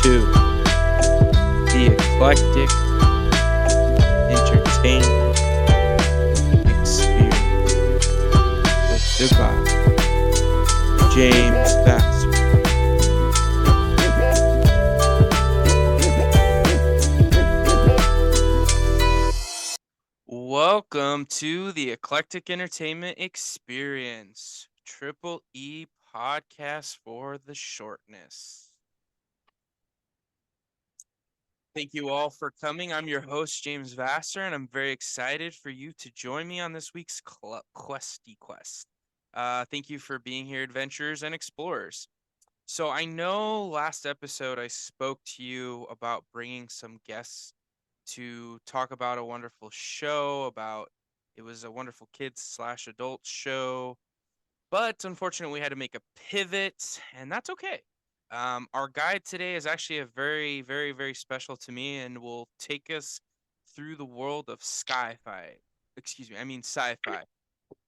to the Eclectic Entertainment Experience, hosted by James Vassar. Welcome to the Eclectic Entertainment Experience, Triple E podcast for the shortness. Thank you all for coming. I'm your host, James Vassar, and I'm very excited for you to join me on this week's Questy Quest. Thank you for being here, adventurers and explorers. So I know last episode I spoke to you about bringing some guests to talk about a wonderful show, it was a wonderful kids/adult show, but unfortunately we had to make a pivot, and that's okay. Our guide today is actually a very, very, very special to me and will take us through the world of sci-fi.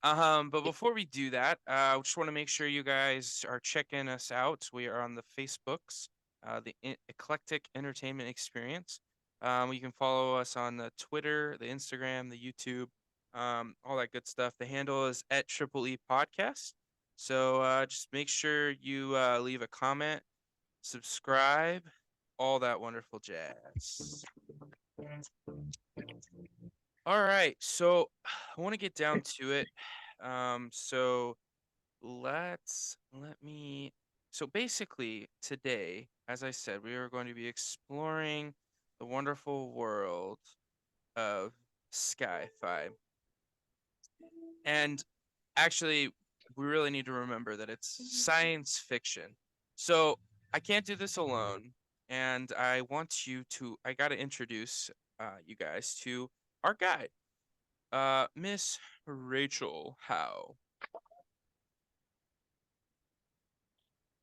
But before we do that, I just want to make sure you guys are checking us out. We are on the Facebooks, the Eclectic Entertainment Experience. You can follow us on the Twitter, the Instagram, the YouTube, all that good stuff. The handle is at Triple E Podcast. So just make sure you leave a comment, subscribe, all that wonderful jazz. All right, so I want to get down to it. So let me. So basically, today, as I said, we are going to be exploring the wonderful world of SCI FI. And actually, we really need to remember that it's science fiction. So I can't do this alone. And I got to introduce you guys to our guide, Miss Rachel Howe.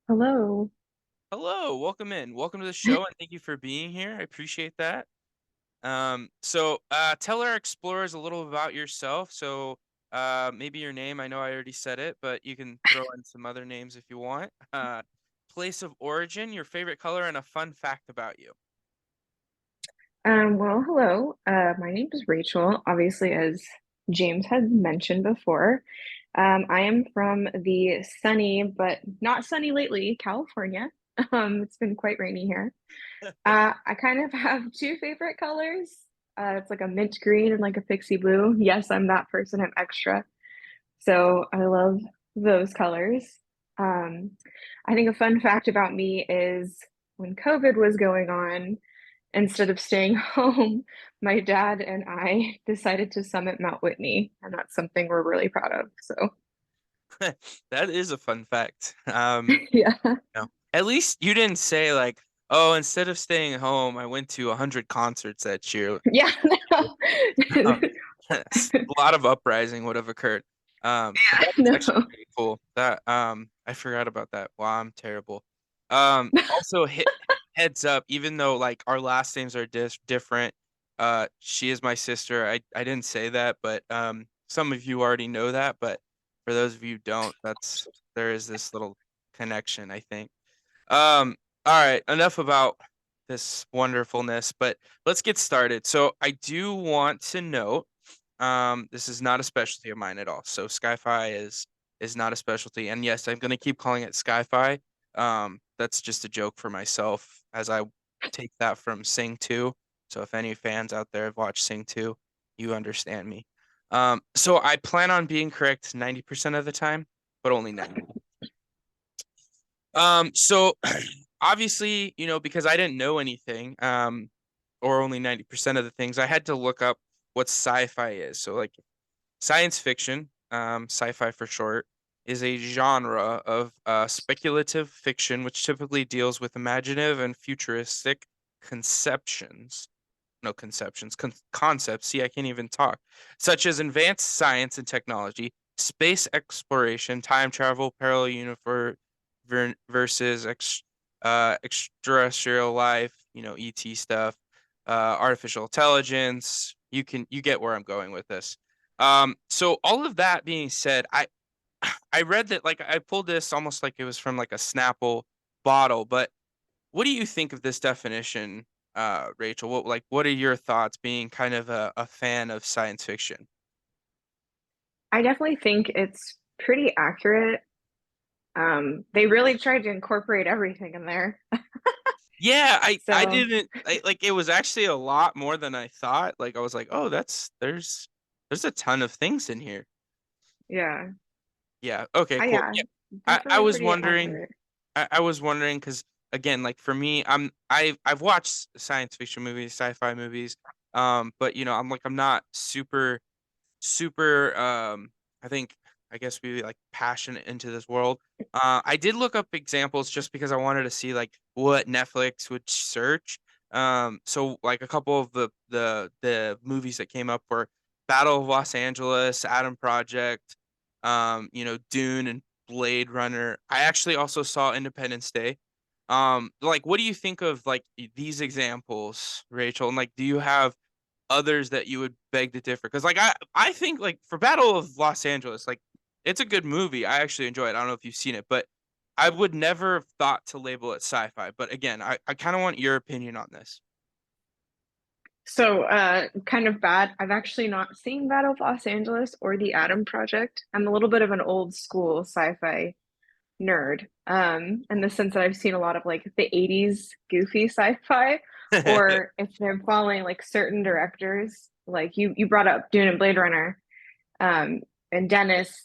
Hello. Hello, welcome in. Welcome to the show, and thank you for being here. I appreciate that. So tell our explorers a little about yourself. So maybe your name. I know I already said it, but you can throw in some other names if you want. Place of origin, your favorite color, and a fun fact about you. Hello. My name is Rachel. Obviously, as James had mentioned before, I am from the sunny, but not sunny lately, California. It's been quite rainy here. I kind of have two favorite colors. It's like a mint green and like a pixie blue. Yes, I'm that person. I'm extra. So I love those colors. Um, I think a fun fact about me is when COVID was going on, instead of staying home, my dad and I decided to summit Mount Whitney, and that's something we're really proud of. So, That is a fun fact. yeah. No. At least you didn't say like, oh, instead of staying home, I went to 100 concerts that year. Yeah, no. A lot of uprising would have occurred. But Yeah, that's actually no. pretty cool. That I forgot about that. Wow, I'm terrible. Also heads up, even though like our last names are different, she is my sister. I didn't say that, but some of you already know that, but for those of you who don't, there is this little connection, I think. All right, enough about this wonderfulness, but let's get started. So I do want to note, this is not a specialty of mine at all. So Sci-Fi is not a specialty, and yes, I'm gonna keep calling it Sci-Fi. That's just a joke for myself, as I take that from Sing 2. So if any fans out there have watched Sing 2, you understand me. So I plan on being correct 90% of the time, but only 90. So obviously, because I didn't know anything, or only 90% of the things, I had to look up what sci-fi is. So like science fiction, sci-fi for short, is a genre of speculative fiction which typically deals with imaginative and futuristic conceptions. No conceptions, concepts. See, I can't even talk. Such as advanced science and technology, space exploration, time travel, parallel universe versus extraterrestrial life, ET stuff, artificial intelligence. You get where I'm going with this. So all of that being said, I read that, like, I pulled this almost like it was from like a Snapple bottle, but what do you think of this definition, Rachel? What are your thoughts being kind of a fan of science fiction? I definitely think it's pretty accurate. They really tried to incorporate everything in there. Yeah, I So, didn't like it was actually a lot more than I thought. Like I was like, "Oh, there's a ton of things in here." yeah. Yeah. Okay, cool. Yeah, Yeah. I definitely was pretty wondering accurate. I was wondering because again, like for me, I've watched science fiction movies, sci-fi movies, but I'm not super I think I guess we like passionate into this world. I did look up examples just because I wanted to see like what Netflix would search. So like a couple of the movies that came up were Battle of Los Angeles, Atom Project, Dune and Blade Runner. I actually also saw Independence Day. Like what do you think of like these examples, Rachel? And like do you have others that you would beg to differ? Because like I think like for Battle of Los Angeles, like it's a good movie. I actually enjoy it. I don't know if you've seen it, but I would never have thought to label it sci-fi. But again, I kind of want your opinion on this. So, kind of bad. I've actually not seen Battle of Los Angeles or The Atom Project. I'm a little bit of an old school sci-fi nerd, in the sense that I've seen a lot of like the 80s goofy sci-fi, or if they're following like certain directors, like you brought up Dune and Blade Runner, and Dennis,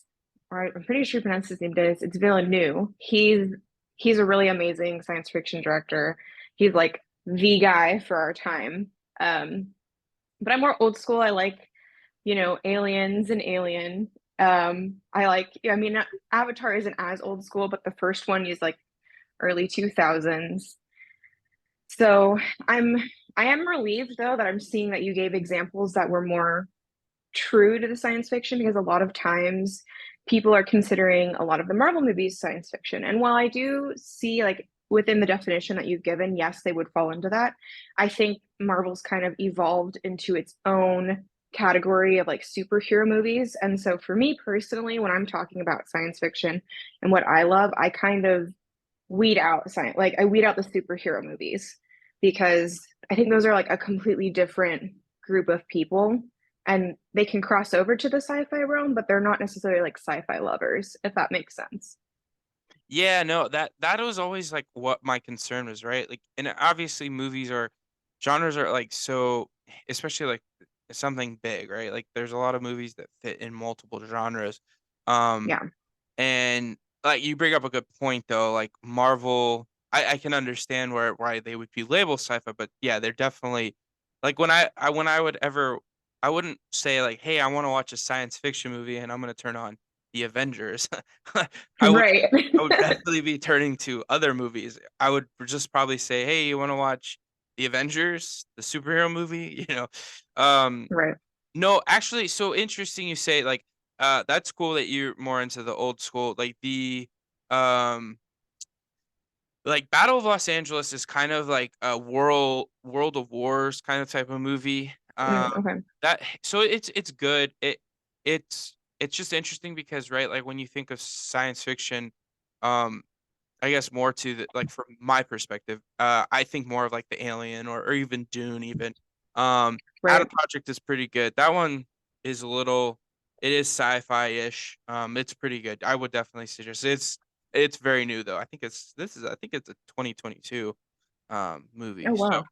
or I'm pretty sure you pronounce his name Dennis, it's Villeneuve. He's a really amazing science fiction director. He's like the guy for our time. Um, but I'm more old school. I like, Aliens and Alien. I like, I mean, Avatar isn't as old school, but the first one is like early 2000s. So I'm, I am relieved though that I'm seeing that you gave examples that were more true to the science fiction, because a lot of times people are considering a lot of the Marvel movies science fiction. And while I do see like within the definition that you've given, yes, they would fall into that. I think Marvel's kind of evolved into its own category of like superhero movies. And so for me personally, when I'm talking about science fiction and what I love, I kind of weed out science, like I weed out the superhero movies, because I think those are like a completely different group of people, and they can cross over to the sci-fi realm, but they're not necessarily like sci-fi lovers, if that makes sense. Yeah, no, that was always like what my concern was, right? Like, and obviously movies are genres are like so, especially like something big, right? Like, there's a lot of movies that fit in multiple genres. Um, Yeah. And, like, you bring up a good point, though, like, Marvel I can understand why they would be labeled sci-fi, but, yeah, they're definitely like, when I would ever I wouldn't say, like, "Hey, I wanna watch a science fiction movie, and I'm gonna turn on The Avengers." I would Right. I would definitely be turning to other movies. I would just probably say, "Hey, you wanna watch The Avengers, the superhero movie?" You know? Um Right. no, actually, so interesting you say, like, that's cool that you're more into the old school, um, like, Battle of Los Angeles is kind of like a World of Wars kind of type of movie, Okay. that so it's good. It's just interesting because, right, like, when you think of science fiction, um I guess more to the like, from my perspective, I think more of, like, the Alien or even Dune even. Um, Adam Right. Project is pretty good. That one is a little it is sci-fi-ish, it's pretty good. I would definitely suggest it's very new, though. I think it's a 2022, Oh movie, so wow.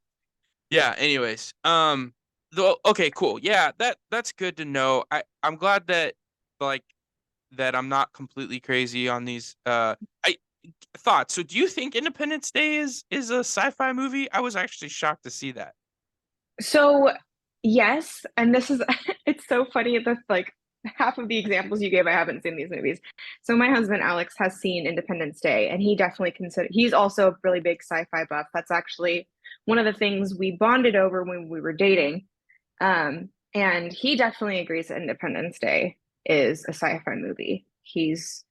yeah, anyways, though okay, cool. Yeah, that's good to know. I'm glad that, like, that I'm not completely crazy on these, I thoughts. So do you think Independence Day is a sci-fi movie? I was actually shocked to see that. So, yes, and this is it's so funny that like half of the examples you gave, I haven't seen these movies. So my husband Alex has seen Independence Day, and he definitely he's also a really big sci-fi buff. That's actually one of the things we bonded over when we were dating. And he definitely agrees that Independence Day is a sci-fi movie. He's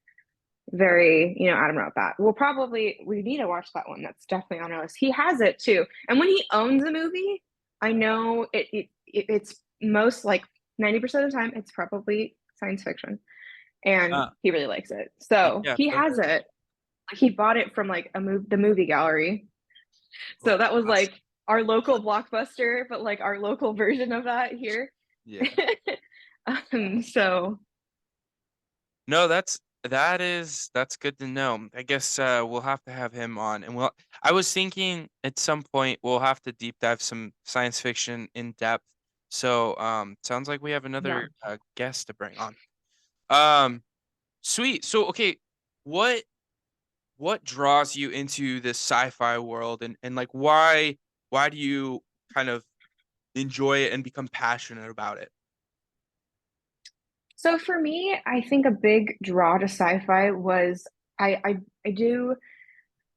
very, adamant about that. We need to watch that one. That's definitely on our list. He has it too. And when he owns a movie, I know it's most like 90% of the time it's probably science fiction, and Uh, he really likes it. So yeah, he fair. has it. Like he bought it from like the movie gallery. So that was Blockbuster. like our local Blockbuster, but like our local version of that here. Yeah. So No, that's good to know. I guess we'll have to have him on, and I was thinking at some point we'll have to deep dive some science fiction in depth. So sounds like we have yeah. another guest to bring on. Um, sweet. So okay, what what draws you into this sci-fi world, and like why do you kind of enjoy it and become passionate about it? So for me, I think a big draw to sci-fi was I do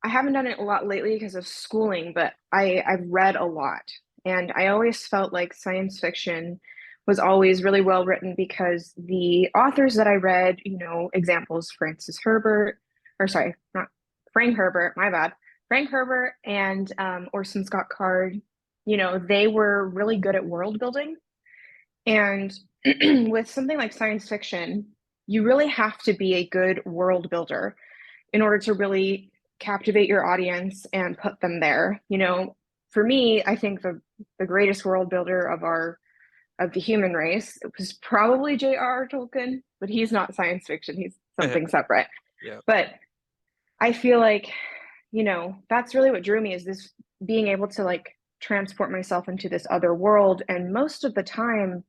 I haven't done it a lot lately because of schooling, but I've read a lot. And I always felt like science fiction was always really well written because the authors that I read, examples Francis Herbert, or sorry, not Frank Herbert, my bad. Frank Herbert and Orson Scott Card, they were really good at world building. And with something like science fiction, you really have to be a good world builder in order to really captivate your audience and put them there. For me, I think the greatest world builder of the human race was probably J.R.R. Tolkien, but he's not science fiction. He's something separate. Yeah. But I feel like, that's really what drew me is this being able to like transport myself into this other world. And most of the time,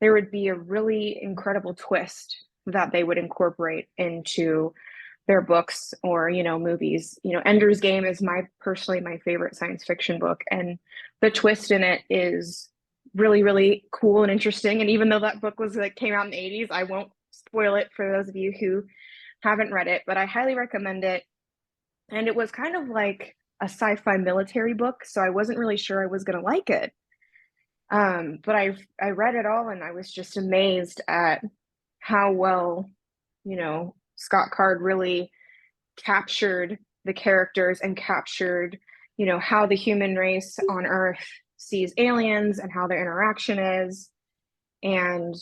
there would be a really incredible twist that they would incorporate into their books or movies. Ender's Game is my favorite science fiction book, and the twist in it is really really cool and interesting. And even though that book was like came out in the 80s, I won't spoil it for those of you who haven't read it, but I highly recommend it. And it was kind of like a sci-fi military book, so I wasn't really sure I was going to like it. But I read it all and I was just amazed at how well, Scott Card really captured the characters and captured, how the human race on Earth sees aliens and how their interaction is, and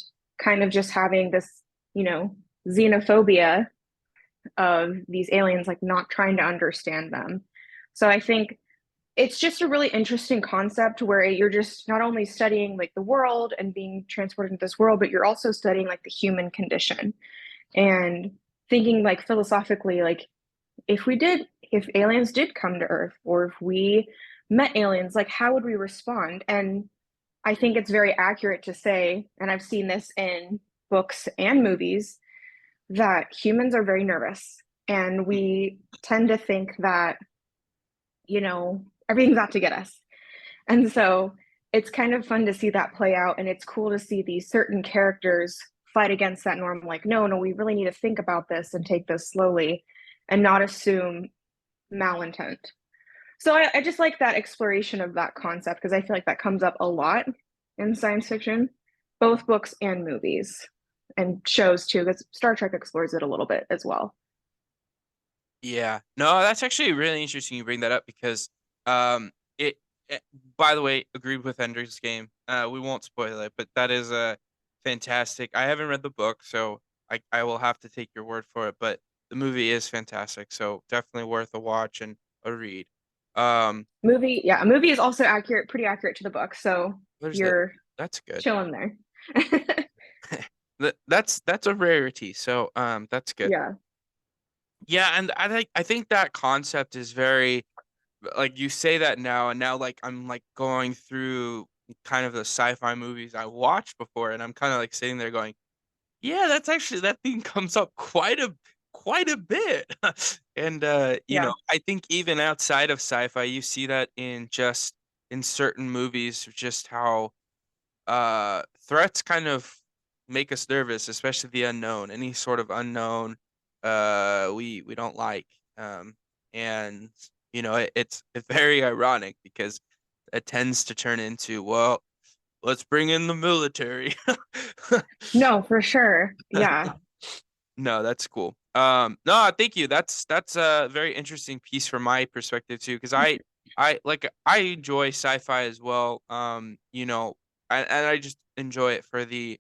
kind of just having this, xenophobia of these aliens, like not trying to understand them. So I think it's just a really interesting concept where you're just not only studying like the world and being transported into this world, but you're also studying like the human condition and thinking like philosophically, like if aliens did come to Earth or if we met aliens, like how would we respond? And I think it's very accurate to say, and I've seen this in books and movies, that humans are very nervous and we tend to think that, everything's out to get us. And so it's kind of fun to see that play out. And it's cool to see these certain characters fight against that norm. Like, no, no, we really need to think about this and take this slowly and not assume malintent. So I just like that exploration of that concept because I feel like that comes up a lot in science fiction, both books and movies and shows too, because Star Trek explores it a little bit as well. Yeah. No, that's actually really interesting you bring that up because um it, it by the way, agreed with Ender's Game. We won't spoil it, but that is a fantastic. I haven't read the book, so I will have to take your word for it, but the movie is fantastic, so definitely worth a watch and a read. Um Movie, yeah, a movie is also accurate, pretty accurate to the book. So there's that. you're That's good. chilling there. That's a rarity, so that's good. Yeah, Yeah, and I think that concept is very like you say that now, and now like I'm like going through kind of the sci-fi movies I watched before, and I'm kind of like sitting there going, yeah, that's actually that thing comes up quite a bit. And yeah, I think even outside of sci-fi, you see that in just in certain movies, just how threats kind of make us nervous, especially the unknown. Any sort of unknown, we don't like. And it's very ironic because it tends to turn into, well, let's bring in the military. no, for sure. Yeah, No, that's cool. No, thank you. That's a very interesting piece from my perspective too, because I enjoy sci-fi as well. And I just enjoy it for the,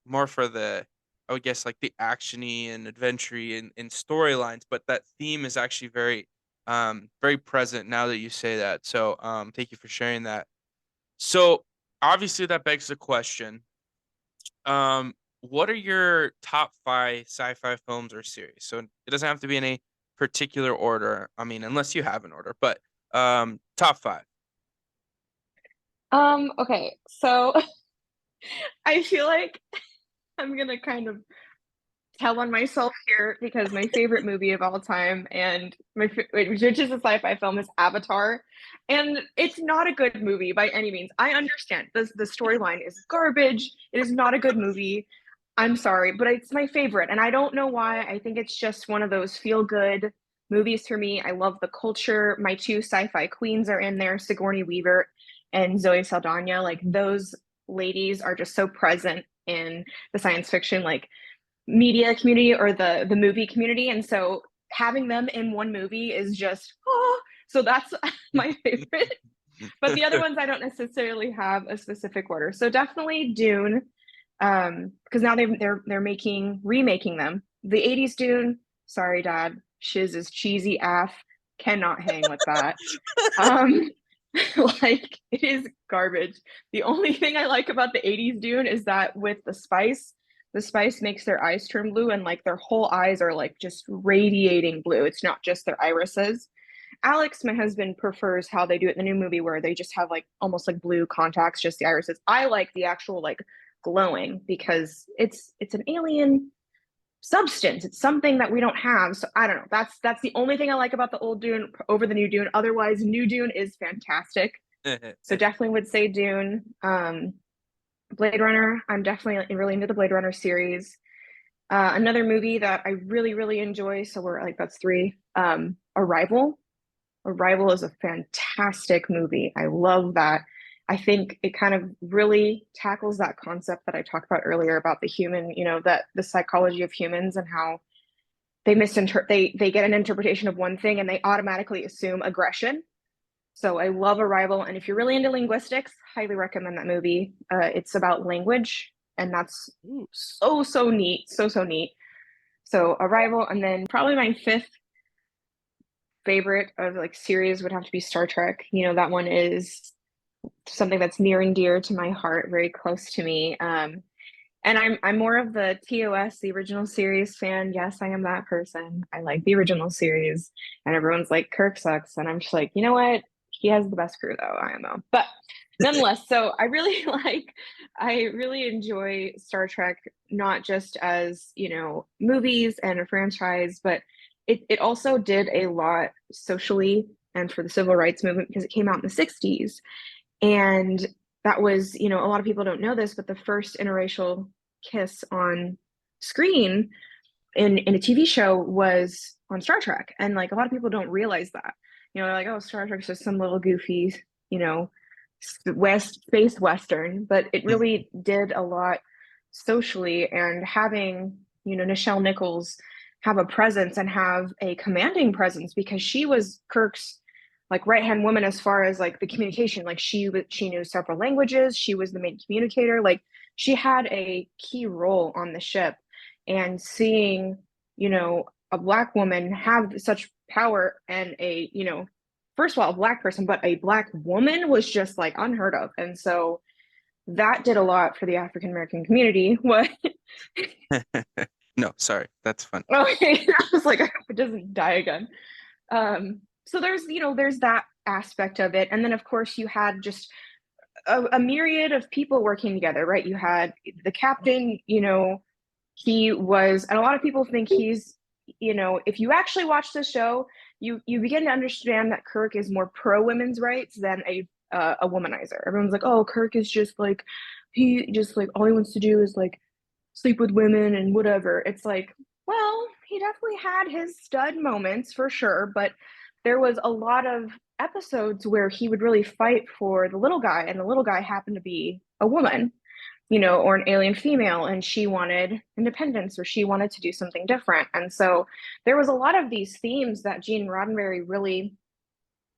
more for the, I would guess like the actiony and adventure and storylines. But that theme is actually very very present now that you say that. So, thank you for sharing that. So, obviously, that begs the question. What are your top 5 sci-fi films or series? So it doesn't have to be in a particular order. I mean, unless you have an order, but top 5. Okay, so I feel like I'm gonna kind of tell on myself here because my favorite movie of all time and which is a sci-fi film is Avatar, and it's not a good movie by any means. I understand the storyline is garbage. It is not a good movie. I'm sorry, but it's my favorite, and I don't know why. I think it's just one of those feel good movies for me. I love the culture. My two sci-fi queens are in there, Sigourney Weaver and Zoe Saldana. Like those ladies are just so present in the science fiction like media community or the movie community, and so having them in one movie is just oh, so that's my favorite. But the other ones I don't necessarily have a specific order, so definitely Dune, because now they're making remaking them. The 80s Dune, sorry dad, shiz is cheesy af, cannot hang with that. um like it is garbage. The only thing I like about the 80s Dune is that with the spice makes their eyes turn blue and like their whole eyes are like just radiating blue. It's not just their irises. Alex, my husband, prefers how they do it in the new movie where they just have like almost like blue contacts, just the irises. I like the actual like glowing because it's an alien substance. It's something that we don't have. So I don't know. That's the only thing I like about the old Dune over the new Dune. Otherwise, new Dune is fantastic. So definitely would say Dune. Blade Runner. I'm definitely really into the Blade Runner series. Another movie that I really really enjoy. So we're like that's three. Arrival. Arrival is a fantastic movie. I love that. I think it kind of really tackles that concept that I talked about earlier about the human, that the psychology of humans and how they get an interpretation of one thing and they automatically assume aggression. So I love Arrival, and if you're really into linguistics, highly recommend that movie. It's about language, and that's Ooh. so neat, so neat. So Arrival, and then probably my fifth favorite of like series would have to be Star Trek. That one is something that's near and dear to my heart, very close to me. And I'm more of the TOS, the original series fan. Yes, I am that person. I like the original series, and everyone's like Kirk sucks, and I'm just like, you know what? He has the best crew though, IMO. But nonetheless, so I really I really enjoy Star Trek, not just as movies and a franchise, but it also did a lot socially and for the civil rights movement because it came out in the 60s. And that was, a lot of people don't know this, but the first interracial kiss on screen in a TV show was on Star Trek. And like a lot of people don't realize that. They're like, oh, Star Trek's just some little goofy, you know, space western, but it really did a lot socially. And having, Nichelle Nichols have a presence and have a commanding presence because she was Kirk's like right hand woman as far as like the communication. Like she knew several languages. She was the main communicator. Like she had a key role on the ship, and seeing a black woman have such power and first of all a black person, but a black woman was just like unheard of. And so that did a lot for the African American community. What? No, sorry. That's fun. Okay, I was like, I hope it doesn't die again. So there's that aspect of it, and then of course you had just a myriad of people working together, right? You had the captain, he was, and a lot of people think he's, if you actually watch the show, you begin to understand that Kirk is more pro women's rights than a womanizer. Everyone's like, oh, Kirk is just like he just like all he wants to do is like sleep with women and whatever. It's like, well, he definitely had his stud moments for sure, but there was a lot of episodes where he would really fight for the little guy, and the little guy happened to be a woman, or an alien female, and she wanted independence or she wanted to do something different. And so there was a lot of these themes that Gene Roddenberry really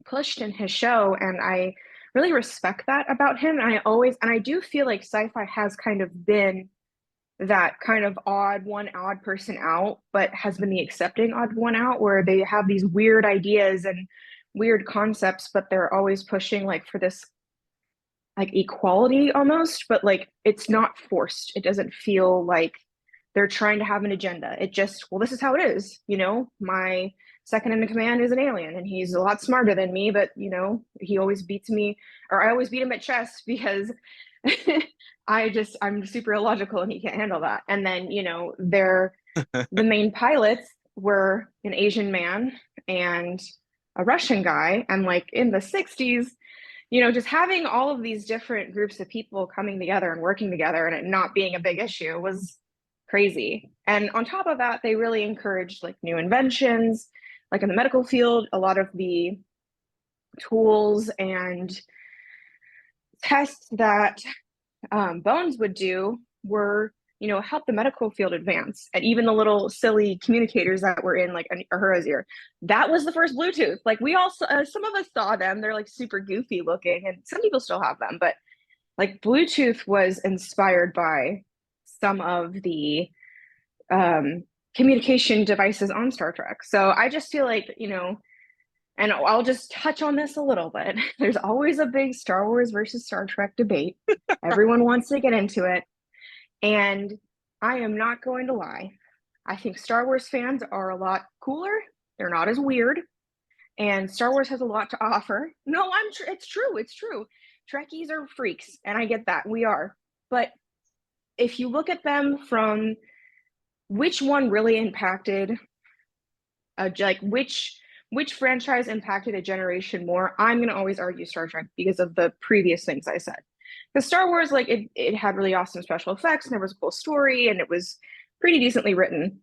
pushed in his show, and I really respect that about him. And I do feel like sci-fi has kind of been that kind of odd person out, but has been the accepting odd one out, where they have these weird ideas and weird concepts, but they're always pushing like for this like equality almost, but like it's not forced. It doesn't feel like they're trying to have an agenda. It just, well, this is how it is. My second in command is an alien and he's a lot smarter than me, but he always beats me, or I always beat him at chess because I'm super illogical and he can't handle that. And then, the main pilots were an Asian man and a Russian guy. And like in the 60s, just having all of these different groups of people coming together and working together and it not being a big issue was crazy. And on top of that, they really encouraged like new inventions, like in the medical field, a lot of the tools and tests that Bones would do were, help the medical field advance. And even the little silly communicators that were in like Ahura's ear, that was the first Bluetooth. Like we all, some of us saw them. They're like super goofy looking, and some people still have them. But like Bluetooth was inspired by some of the communication devices on Star Trek. So I just feel like, and I'll just touch on this a little bit. There's always a big Star Wars versus Star Trek debate. Everyone wants to get into it. And I am not going to lie. I think Star Wars fans are a lot cooler. They're not as weird. And Star Wars has a lot to offer. No, it's true. It's true. Trekkies are freaks, and I get that. We are. But if you look at them from which one really impacted, like which franchise impacted a generation more, I'm going to always argue Star Trek because of the previous things I said. Because Star Wars, like it had really awesome special effects and there was a cool story and it was pretty decently written,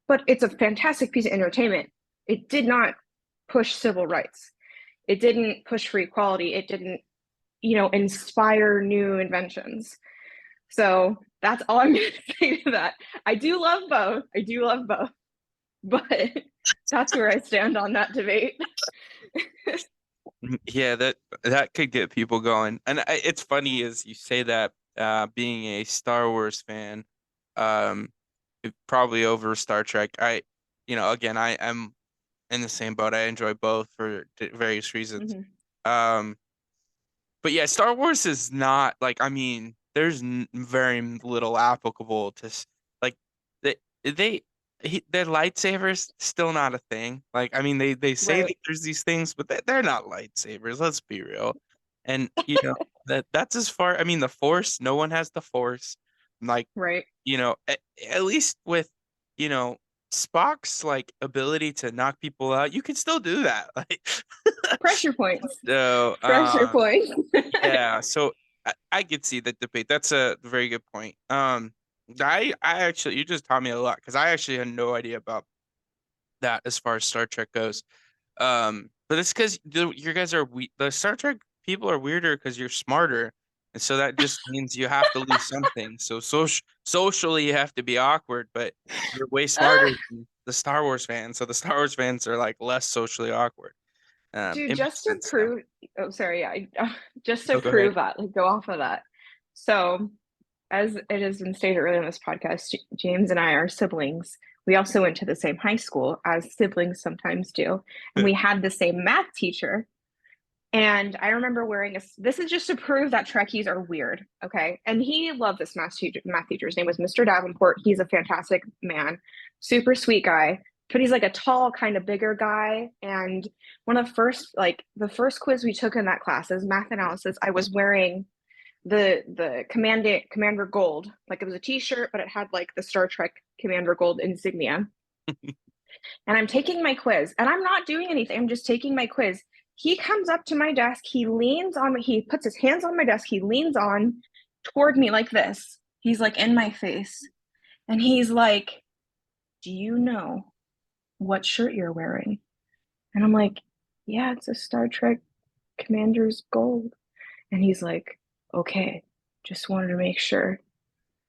but it's a fantastic piece of entertainment. It did not push civil rights. It didn't push for equality. It didn't, inspire new inventions. So that's all I'm going to say to that. I do love both. I do love both, but that's where I stand on that debate. Yeah, that could get people going. And it's funny as you say that, being a Star Wars fan, um, probably over Star Trek. Again, I am in the same boat. I enjoy both for various reasons. Mm-hmm. Um, but yeah, Star Wars is not like, I mean, there's very little applicable to like they they their lightsabers still not a thing. Like, I mean, they say that Right, there's these things, but they're not lightsabers. Let's be real. And that's as far. I mean, the Force. No one has the Force. Like, right. at least with you know Spock's like ability to knock people out, you can still do that. Like, Pressure points. so Pressure points. yeah, so I could see the debate. That's a very good point. I actually, you just taught me a lot because I actually had no idea about that as far as Star Trek goes. But it's because you guys are the Star Trek people are weirder because you're smarter, and so that just means you have to lose something. So socially, you have to be awkward, but you're way smarter than the Star Wars fans. So the Star Wars fans are like less socially awkward. Dude, It makes just to sense now. prove, oh, sorry, yeah, just to Oh, go ahead. prove that, like, go off of that. So, as it has been stated earlier in this podcast, James and I are siblings. We also went to the same high school, as siblings sometimes do, and we had the same math teacher. And I remember wearing this is just to prove that Trekkies are weird, okay? And he loved this math teacher. His name was Mr. Davenport. He's a fantastic man, super sweet guy, but he's like a tall, kind of bigger guy. And one of the first quiz we took in that class is math analysis. I was wearing the Commander Gold, like it was a T-shirt, but it had like the Star Trek Commander Gold insignia. And I'm taking my quiz, and I'm not doing anything. I'm just taking my quiz. He comes up to my desk. He leans on me. He puts his hands on my desk. He leans on toward me like this. He's like in my face. And he's like, "Do you know what shirt you're wearing?" And I'm like, "Yeah, it's a Star Trek Commander's Gold." And he's like, "Okay, just wanted to make sure."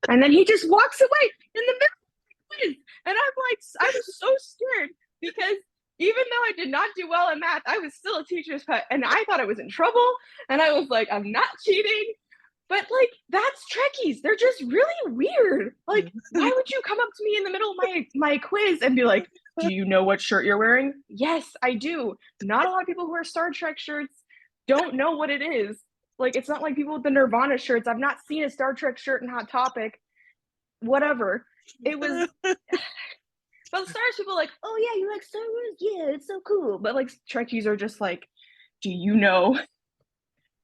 And then he just walks away in the middle of the quiz. And I'm like, I was so scared because even though I did not do well in math, I was still a teacher's pet. And I thought I was in trouble. And I was like, I'm not cheating. But like that's Trekkies. They're just really weird. Like, why would you come up to me in the middle of my quiz and be like, "Do you know what shirt you're wearing?" Yes, I do. Not a lot of people who wear Star Trek shirts don't know what it is. Like, it's not like people with the Nirvana shirts. I've not seen a Star Trek shirt in Hot Topic. Whatever. It was. But Star Wars people are like, "Oh yeah, you like Star Wars? Yeah, it's so cool." But like Trekkies are just like, "Do you know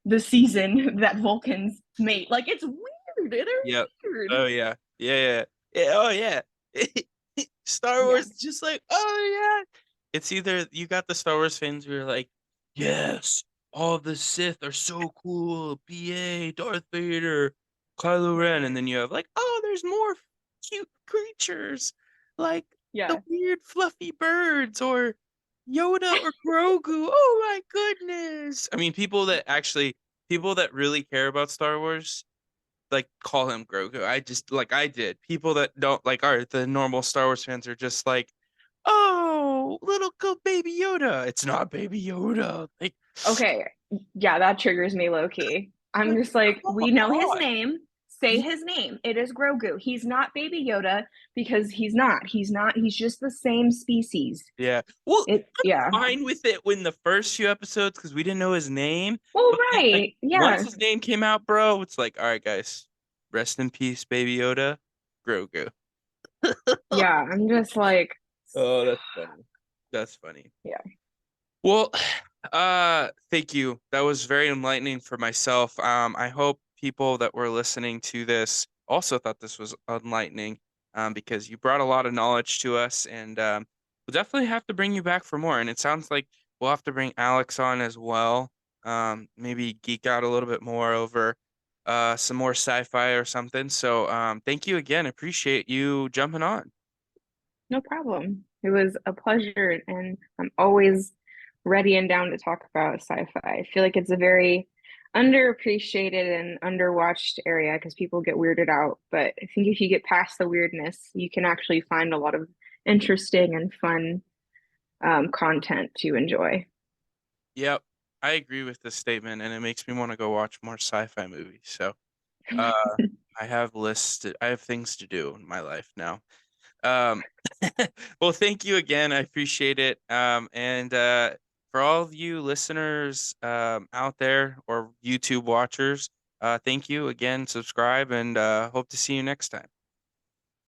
the season that Vulcans mate?" Like it's weird. They're Yep. weird. Oh yeah. Yeah, yeah. Yeah, oh yeah. Star Yeah. Wars is just like, oh yeah. It's either you got the Star Wars fans who are like, yes, all the Sith are so cool. BA, Darth Vader, Kylo Ren, and then you have like, oh, there's more cute creatures like the Yeah. weird fluffy birds or Yoda or Grogu. Oh my goodness. I mean, people that really care about Star Wars like call him Grogu. I just like I did. People that don't like are the normal Star Wars fans are just like, oh, little good baby Yoda. It's not baby Yoda. Okay. Yeah, that triggers me low key. I'm Like just like, come we know his on. name. Say his name. It is Grogu. He's not Baby Yoda because he's not. He's not. He's just the same species. Yeah. Well, It. Yeah. I'm fine with it when the first few episodes because we didn't know his name. Well, But then, like right. once Yeah. his name came out, bro, it's like, all right, guys, rest in peace, baby Yoda, Grogu. Yeah. I'm just like, Oh, that's funny. That's funny. yeah. Well, thank you. That was very enlightening for myself. I hope people that were listening to this also thought this was enlightening, because you brought a lot of knowledge to us, and we'll definitely have to bring you back for more. And it sounds like we'll have to bring Alex on as well. Maybe geek out a little bit more over some more sci-fi or something. So, thank you again. Appreciate you jumping on. No problem. It was a pleasure, and I'm always ready and down to talk about sci-fi. I feel like it's a very underappreciated and underwatched area because people get weirded out. But I think if you get past the weirdness, you can actually find a lot of interesting and fun content to enjoy. Yep, I agree with this statement, and it makes me want to go watch more sci-fi movies. So, uh, I have things to do in my life now. Um, well, thank you again. I appreciate it. And for all of you listeners out there or YouTube watchers, thank you again. Subscribe and hope to see you next time.